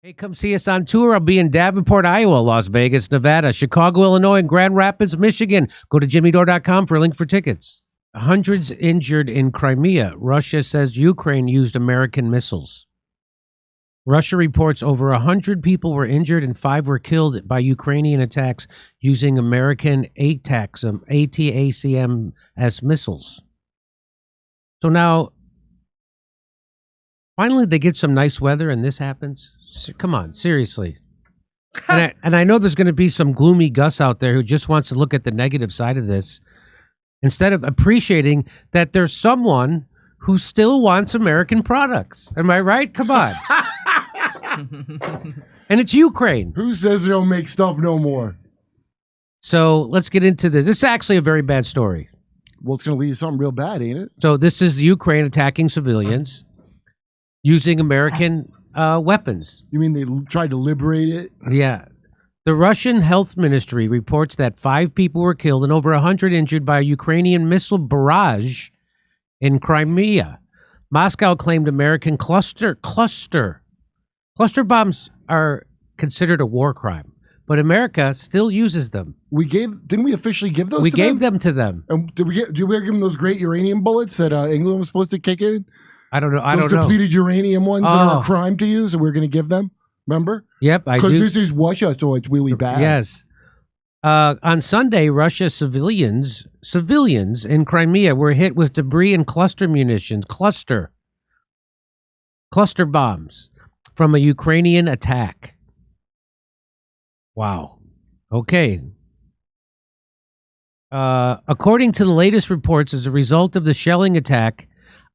Hey, come see us on tour. I'll be in Davenport, Iowa, Las Vegas, Nevada, Chicago, Illinois, and Grand Rapids, Michigan. Go to jimmydore.com for a link for tickets. Hundreds injured in Crimea. Russia says Ukraine used American missiles. Russia reports over 100 people were injured and 5 were killed by Ukrainian attacks using American ATACMS missiles. So now, finally they get some nice weather and this happens? Come on, seriously. And I know there's going to be some gloomy Gus out there who just wants to look at the negative side of this instead of appreciating that there's someone who still wants American products. Am I right? Come on. And it's Ukraine. Who says they don't make stuff no more? So let's get into this. This is actually a very bad story. Well, it's going to lead to something real bad, ain't it? So this is Ukraine attacking civilians using American weapons. You mean they tried to liberate it? Yeah. The Russian Health Ministry reports that 5 people were killed and over 100 injured by a Ukrainian missile barrage in Crimea. Moscow claimed American cluster bombs are considered a war crime, but America still uses them. Didn't we officially give those? We gave them to them. And did we give them those great uranium bullets that England was supposed to kick in? I don't know. Those depleted uranium ones that are a crime to use, and we're going to give them. Remember? Yep, I do. Because this is Russia, so it's really bad. Yes. On Sunday, Russia civilians in Crimea were hit with debris and cluster munitions, cluster bombs from a Ukrainian attack. Wow. Okay. According to the latest reports, as a result of the shelling attack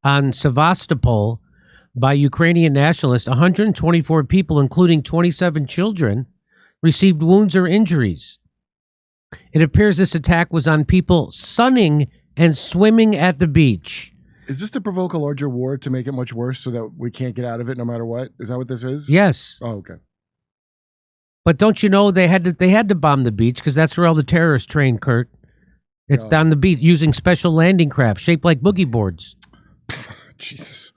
on Sevastopol by Ukrainian nationalists, 124 people, including 27 children, received wounds or injuries. It appears this attack was on people sunning and swimming at the beach. Is this to provoke a larger war to make it much worse so that we can't get out of it no matter what? Is that what this is? Yes. Oh, okay. But don't you know they had to bomb the beach because that's where all the terrorists train, Kurt. It's down the beach using special landing craft shaped like boogie boards. Jesus.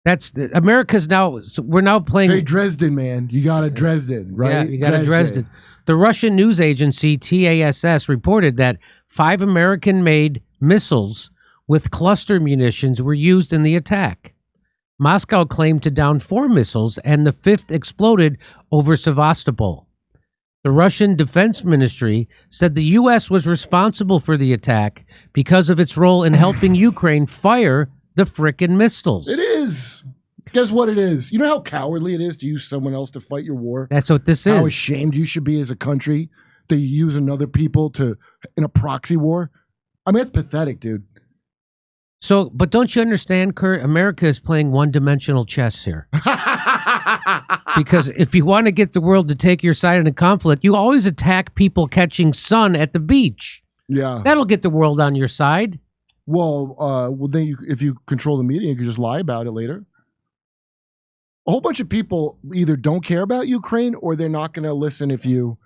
That's America's now. So we're now playing. Hey, Dresden, man, you got a Dresden, right? Yeah, you got a Dresden. The Russian news agency TASS reported that 5 American-made missiles with cluster munitions were used in the attack. Moscow claimed to down 4 missiles, and the 5th exploded over Sevastopol. The Russian Defense Ministry said the U.S. was responsible for the attack because of its role in helping Ukraine fire the frickin' missiles. It is. Guess what it is? You know how cowardly it is to use someone else to fight your war? That's what this is. How ashamed you should be as a country that you use another people in a proxy war? I mean, it's pathetic, dude. So, but don't you understand, Kurt? America is playing one-dimensional chess here. Because if you want to get the world to take your side in a conflict, you always attack people catching sun at the beach. Yeah. That'll get the world on your side. Well, then if you control the media, you can just lie about it later. A whole bunch of people either don't care about Ukraine or they're not going to listen if you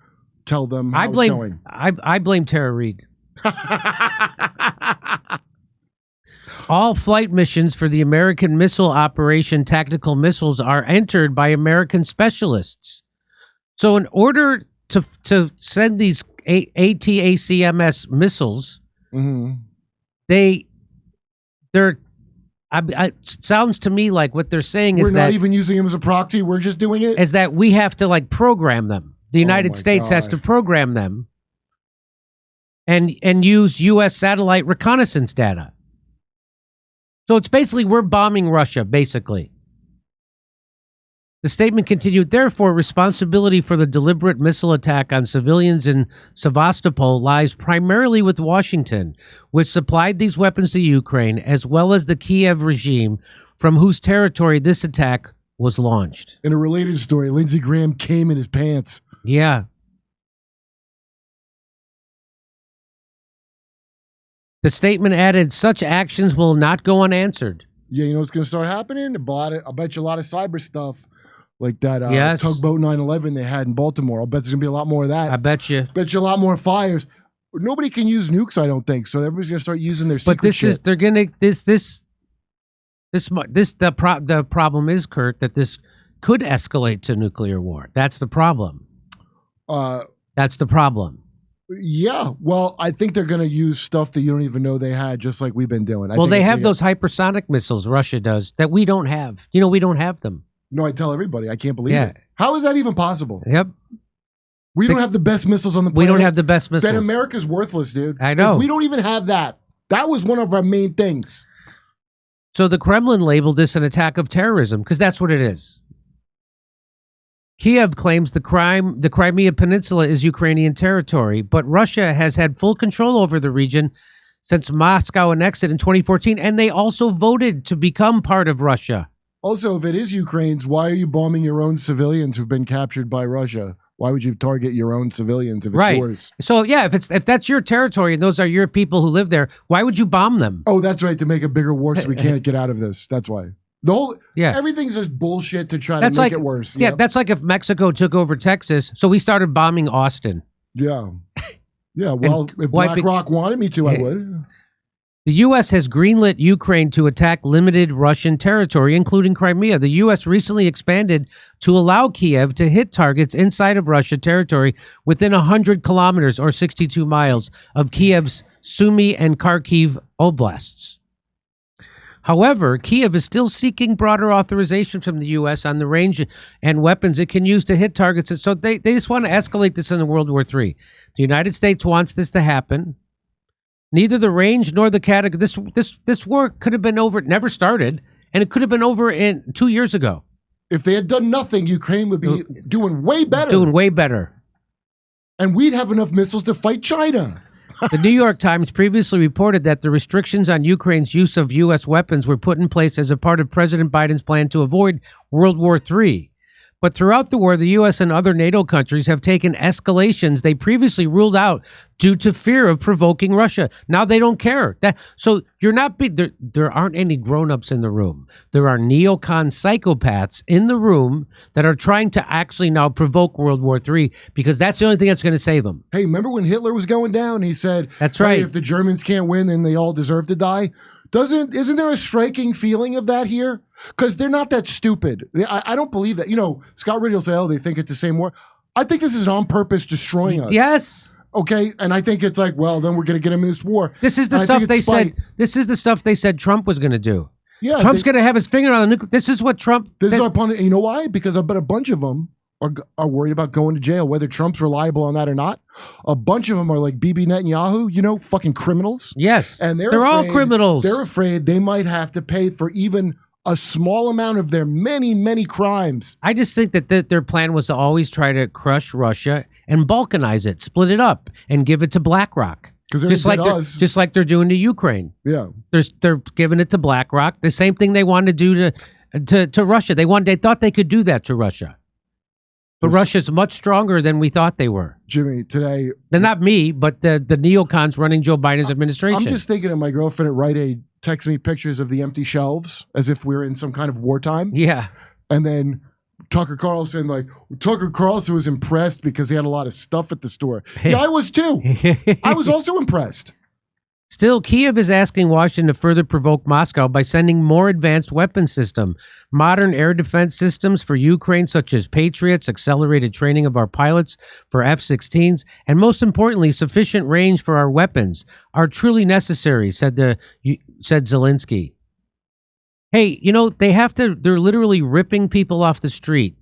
tell them how it's going. I blame Tara Reid. All flight missions for the American missile operation tactical missiles are entered by American specialists. So in order to send these ATACMS missiles, it sounds to me like what they're saying is that we're not even using them as a proxy. We're just doing it. Is that we have to like program them. The United States has to program them and use U.S. satellite reconnaissance data. So it's basically we're bombing Russia, basically. The statement continued, therefore, responsibility for the deliberate missile attack on civilians in Sevastopol lies primarily with Washington, which supplied these weapons to Ukraine, as well as the Kiev regime, from whose territory this attack was launched. In a related story, Lindsey Graham came in his pants. Yeah. The statement added, such actions will not go unanswered. Yeah, you know what's going to start happening? I'll bet you a lot of cyber stuff like that tugboat 9/11 they had in Baltimore. I'll bet there's going to be a lot more of that. I bet you. Bet you a lot more fires. Nobody can use nukes, I don't think. So everybody's going to start using their secret shit. The problem is, Kurt, that this could escalate to nuclear war. That's the problem. That's the problem. Yeah. Well, I think they're going to use stuff that you don't even know they had, just like we've been doing. Well, they have those hypersonic missiles, Russia does, that we don't have. You know, we don't have them. No, I tell everybody. I can't believe it. How is that even possible? Yep. We don't have the best missiles on the planet. We don't have the best missiles. Then America's worthless, dude. I know. If we don't even have that. That was one of our main things. So the Kremlin labeled this an attack of terrorism, because that's what it is. Kiev claims the Crimea Peninsula is Ukrainian territory, but Russia has had full control over the region since Moscow annexed it in 2014, and they also voted to become part of Russia. Also, if it is Ukraine's, why are you bombing your own civilians who've been captured by Russia? Why would you target your own civilians if it's yours? So yeah, if that's your territory and those are your people who live there, why would you bomb them? Oh, that's right, to make a bigger war so we can't get out of this. That's why. The whole everything's just bullshit to try to make it worse. Yeah, that's like if Mexico took over Texas, so we started bombing Austin. Yeah. Yeah, well, if BlackRock wanted me to, I would. The U.S. has greenlit Ukraine to attack limited Russian territory, including Crimea. The U.S. recently expanded to allow Kiev to hit targets inside of Russia territory within 100 kilometers or 62 miles of Kiev's Sumy and Kharkiv oblasts. However, Kiev is still seeking broader authorization from the U.S. on the range and weapons it can use to hit targets. And so they just want to escalate this into World War III. The United States wants this to happen. Neither the range nor the category. This war could have been over. It never started, and it could have been over 2 years ago. If they had done nothing, Ukraine would be doing way better. Doing way better. And we'd have enough missiles to fight China. The New York Times previously reported that the restrictions on Ukraine's use of U.S. weapons were put in place as a part of President Biden's plan to avoid World War III. But throughout the war, the U.S. and other NATO countries have taken escalations they previously ruled out due to fear of provoking Russia. Now they don't care. So you're not there aren't any grown-ups in the room. There are neocon psychopaths in the room that are trying to actually now provoke World War III because that's the only thing that's going to save them. Hey, remember when Hitler was going down? He said, "That's right. Hey, if the Germans can't win, then they all deserve to die." Isn't there a striking feeling of that here? Because they're not that stupid. I don't believe that. You know, Scott Ritter will say, "Oh, they think it's the same war." I think this is an on purpose destroying us. Yes. Okay, and I think it's like, well, then we're going to get him in this war. This is the stuff they said. This is the stuff they said Trump was going to do. Yeah, Trump's going to have his finger on the nuclear. This is what Trump. This is our opponent. And you know why? Because I bet a bunch of them are worried about going to jail, whether Trump's reliable on that or not. A bunch of them are like Bibi Netanyahu, you know, fucking criminals. Yes, and they're all criminals. They're afraid they might have to pay for even a small amount of their many, many crimes. I just think that their plan was to always try to crush Russia and balkanize it, split it up, and give it to BlackRock. Just like they're doing to Ukraine. Yeah, they're giving it to BlackRock. The same thing they wanted to do to Russia. They thought they could do that to Russia. But Russia's much stronger than we thought they were. Jimmy, today... They're not me, but the neocons running Joe Biden's administration. I'm just thinking of my girlfriend at Rite Aid text me pictures of the empty shelves as if we were in some kind of wartime. Yeah. And then Tucker Carlson was impressed because he had a lot of stuff at the store. Yeah, I was too. I was also impressed. Still, Kiev is asking Washington to further provoke Moscow by sending more advanced weapon system, modern air defense systems for Ukraine, such as Patriots, accelerated training of our pilots for F-16s, and most importantly, sufficient range for our weapons are truly necessary, said Zelensky. Hey, you know, they're literally ripping people off the street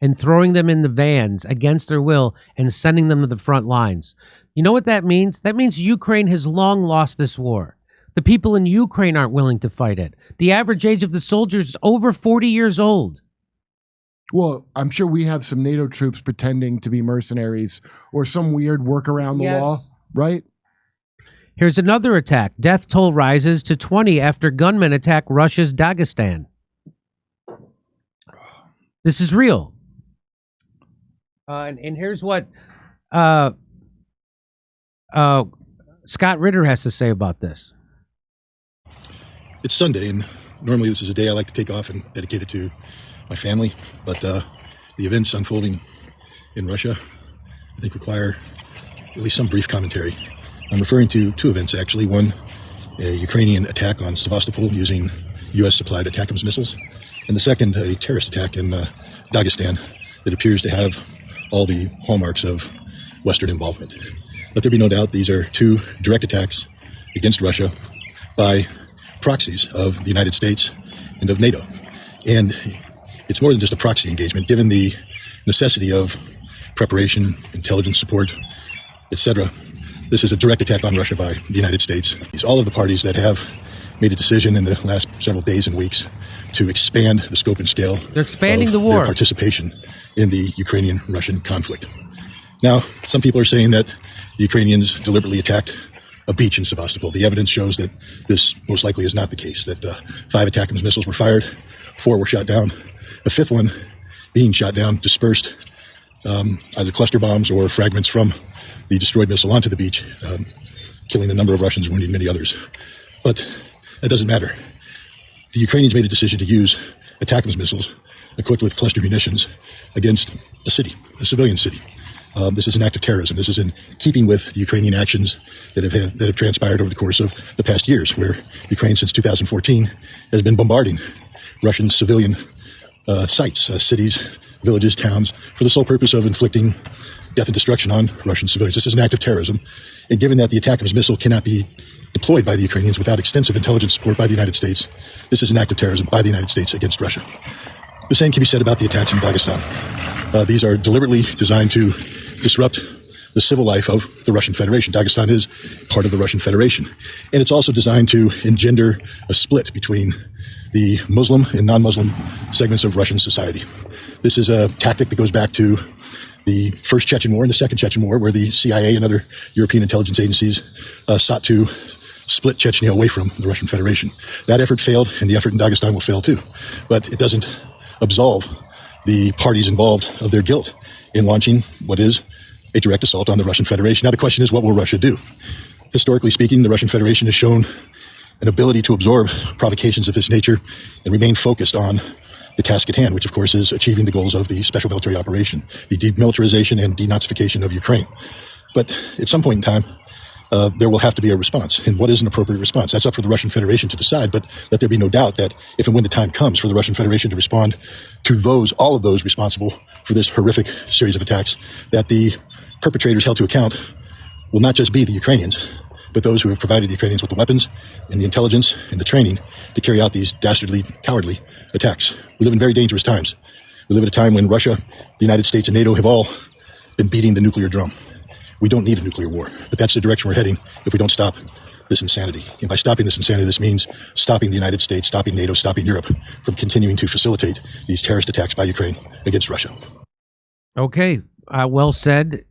and throwing them in the vans against their will and sending them to the front lines. You know what that means? That means Ukraine has long lost this war. The people in Ukraine aren't willing to fight it. The average age of the soldiers is over 40 years old. Well, I'm sure we have some NATO troops pretending to be mercenaries or some weird work around the law, right? Here's another attack. Death toll rises to 20 after gunmen attack Russia's Dagestan. This is real. And here's what Scott Ritter has to say about this. It's Sunday, and normally this is a day I like to take off and dedicate it to my family, but the events unfolding in Russia, I think, require at least some brief commentary. I'm referring to two events, actually. One, a Ukrainian attack on Sevastopol using U.S.-supplied ATACMS missiles, and the second, a terrorist attack in Dagestan that appears to have all the hallmarks of Western involvement. Let there be no doubt these are two direct attacks against Russia by proxies of the United States and of NATO. And it's more than just a proxy engagement, given the necessity of preparation, intelligence support, etc. This is a direct attack on Russia by the United States. All of the parties that have made a decision in the last several days and weeks to expand the scope and scale They're expanding of the war. their participation in the Ukrainian-Russian conflict. Now, some people are saying that the Ukrainians deliberately attacked a beach in Sevastopol. The evidence shows that this most likely is not the case, that 5 ATACMS missiles were fired, 4 were shot down, a 5th one being shot down dispersed either cluster bombs or fragments from the destroyed missile onto the beach, killing a number of Russians, wounding many others. But that doesn't matter. The Ukrainians made a decision to use ATACMS missiles equipped with cluster munitions against a city, a civilian city. This is an act of terrorism. This is in keeping with the Ukrainian actions that have transpired over the course of the past years, where Ukraine, since 2014, has been bombarding Russian civilian sites, cities, villages, towns, for the sole purpose of inflicting death and destruction on Russian civilians. This is an act of terrorism. And given that the ATACMS missile cannot be deployed by the Ukrainians without extensive intelligence support by the United States, this is an act of terrorism by the United States against Russia. The same can be said about the attacks in Dagestan. These are deliberately designed to disrupt the civil life of the Russian Federation. Dagestan is part of the Russian Federation. And it's also designed to engender a split between the Muslim and non-Muslim segments of Russian society. This is a tactic that goes back to the First Chechen War and the Second Chechen War, where the CIA and other European intelligence agencies sought to split Chechnya away from the Russian Federation. That effort failed, and the effort in Dagestan will fail too. But it doesn't absolve the parties involved of their guilt in launching what is a direct assault on the Russian Federation. Now the question is, what will Russia do? Historically speaking, the Russian Federation has shown an ability to absorb provocations of this nature and remain focused on the task at hand, which of course is achieving the goals of the special military operation, the demilitarization and denazification of Ukraine. But at some point in time, there will have to be a response. And what is an appropriate response? That's up for the Russian Federation to decide, but let there be no doubt that if and when the time comes for the Russian Federation to respond to all of those responsible for this horrific series of attacks, that the perpetrators held to account will not just be the Ukrainians, but those who have provided the Ukrainians with the weapons and the intelligence and the training to carry out these dastardly, cowardly attacks. We live in very dangerous times. We live at a time when Russia, the United States, and NATO have all been beating the nuclear drum. We don't need a nuclear war, but that's the direction we're heading if we don't stop this insanity. And by stopping this insanity, this means stopping the United States, stopping NATO, stopping Europe from continuing to facilitate these terrorist attacks by Ukraine against Russia. Okay, well said.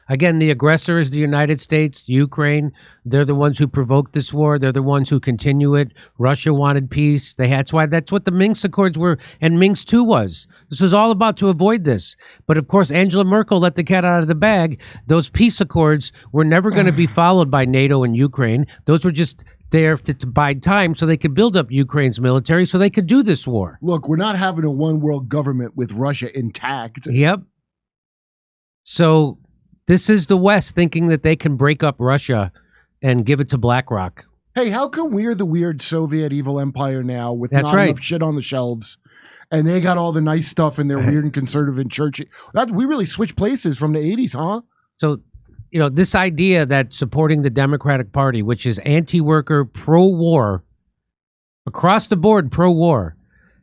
Again, the aggressor is the United States, Ukraine. They're the ones who provoked this war. They're the ones who continue it. Russia wanted peace. That's what the Minsk Accords were, and Minsk II was. This was all about to avoid this. But of course, Angela Merkel let the cat out of the bag. Those peace accords were never going to be followed by NATO and Ukraine. Those were just there to buy time so they could build up Ukraine's military so they could do this war. Look, we're not having a one world government with Russia intact. Yep. So this is the West thinking that they can break up Russia and give it to BlackRock. Hey, how come we're the weird Soviet evil empire now with That's not right. enough shit on the shelves, and they got all the nice stuff in their weird and conservative and churchy? We really switched places from the 80s, huh? So, this idea that supporting the Democratic Party, which is anti-worker, pro-war, across the board pro-war,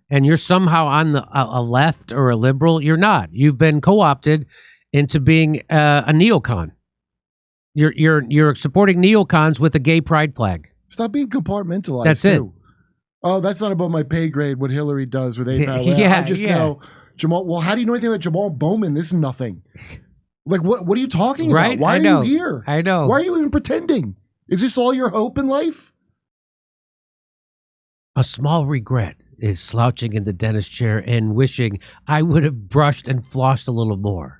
and you're somehow on a left or a liberal, you're not. You've been co-opted into being a neocon. You're supporting neocons with a gay pride flag. Stop being compartmentalized. That's too. Oh, that's not above my pay grade. What Hillary does with APAL. Yeah, I just know Jamal. Well, how do you know anything about Jamal Bowman? This is nothing. Like what? What are you talking right? about? Why I are know. you here? I know. Why are you even pretending? Is this all your hope in life? A small regret is slouching in the dentist chair and wishing I would have brushed and flossed a little more.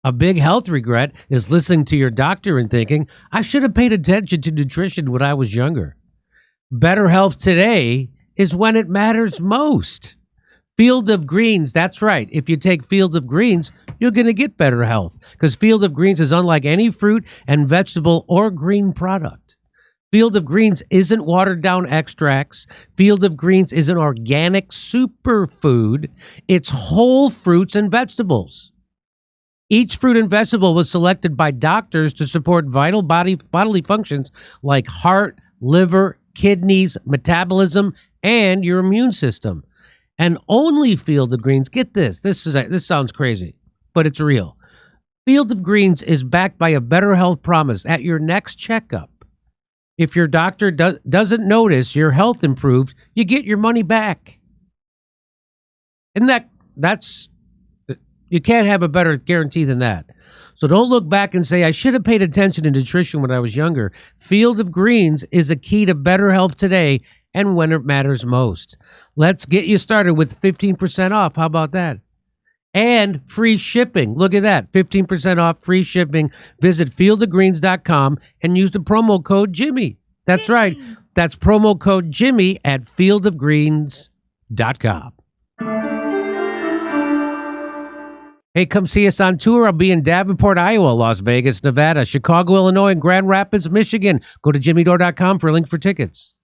A big health regret is listening to your doctor and thinking, I should have paid attention to nutrition when I was younger. Better health today is when it matters most. Field of Greens, that's right. If you take Field of Greens, you're going to get better health because Field of Greens is unlike any fruit and vegetable or green product. Field of Greens isn't watered down extracts. Field of Greens is an organic superfood. It's whole fruits and vegetables. Each fruit and vegetable was selected by doctors to support vital bodily functions like heart, liver, kidneys, metabolism, and your immune system. And only Field of Greens, get this sounds crazy, but it's real. Field of Greens is backed by a better health promise at your next checkup. If your doctor doesn't notice your health improved, you get your money back. And that's you can't have a better guarantee than that. So don't look back and say, I should have paid attention to nutrition when I was younger. Field of Greens is a key to better health today and when it matters most. Let's get you started with 15% off. How about that? And free shipping. Look at that. 15% off, free shipping. Visit fieldofgreens.com and use the promo code Jimmy. That's right. That's promo code Jimmy at fieldofgreens.com. Hey, come see us on tour. I'll be in Davenport, Iowa, Las Vegas, Nevada, Chicago, Illinois, and Grand Rapids, Michigan. Go to jimmydore.com for a link for tickets.